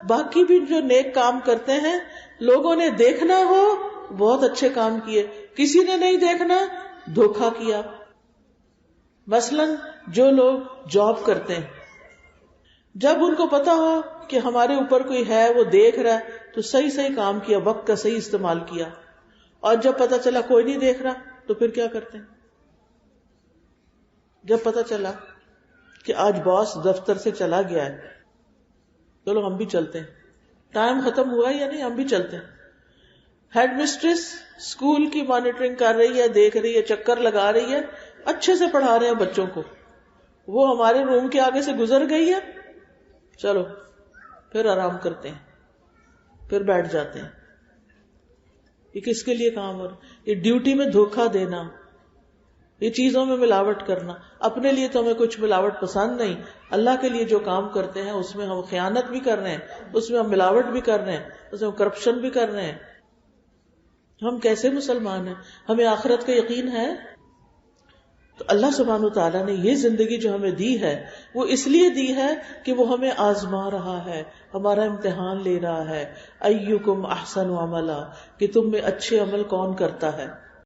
باقی بھی جو نیک کام کرتے ہیں لوگوں نے دیکھنا ہو بہت اچھے کام کیے، کسی نے نہیں دیکھنا دھوکا کیا. مثلا جو لوگ جاب کرتے ہیں جب ان کو پتا ہو کہ ہمارے اوپر کوئی ہے وہ دیکھ رہا ہے تو صحیح کام کیا، وقت کا صحیح استعمال کیا. اور جب پتا چلا کوئی نہیں دیکھ رہا تو پھر کیا کرتے ہیں؟ جب پتا چلا کہ آج باس دفتر سے چلا گیا ہے، چلو ہم بھی چلتے ہیں، ٹائم ختم ہوا ہے یا نہیں، ہم بھی چلتے ہیں. ہیڈ مسٹریس اسکول کی مانیٹرنگ کر رہی ہے، دیکھ رہی ہے، چکر لگا رہی ہے، اچھے سے پڑھا رہے ہیں بچوں کو، وہ ہمارے روم کے آگے سے گزر گئی ہے، چلو پھر آرام کرتے ہیں، پھر بیٹھ جاتے ہیں. یہ کس کے لیے کام ہو رہا ہے؟ یہ ڈیوٹی میں دھوکہ دینا، یہ چیزوں میں ملاوٹ کرنا. اپنے لیے تو ہمیں کچھ ملاوٹ پسند نہیں، اللہ کے لیے جو کام کرتے ہیں اس میں ہم خیانت بھی کر رہے ہیں، اس میں ہم ملاوٹ بھی کر رہے ہیں، اس میں ہم کرپشن بھی کر رہے ہیں. ہم کیسے مسلمان ہیں؟ ہمیں آخرت کا یقین ہے؟ تو اللہ سبحانہ وتعالیٰ نے یہ زندگی جو ہمیں دی ہے وہ اس لیے دی ہے کہ وہ ہمیں آزما رہا ہے، ہمارا امتحان لے رہا ہے. ایکم احسن عملا، کہ تم میں اچھے عمل کون کرتا ہے.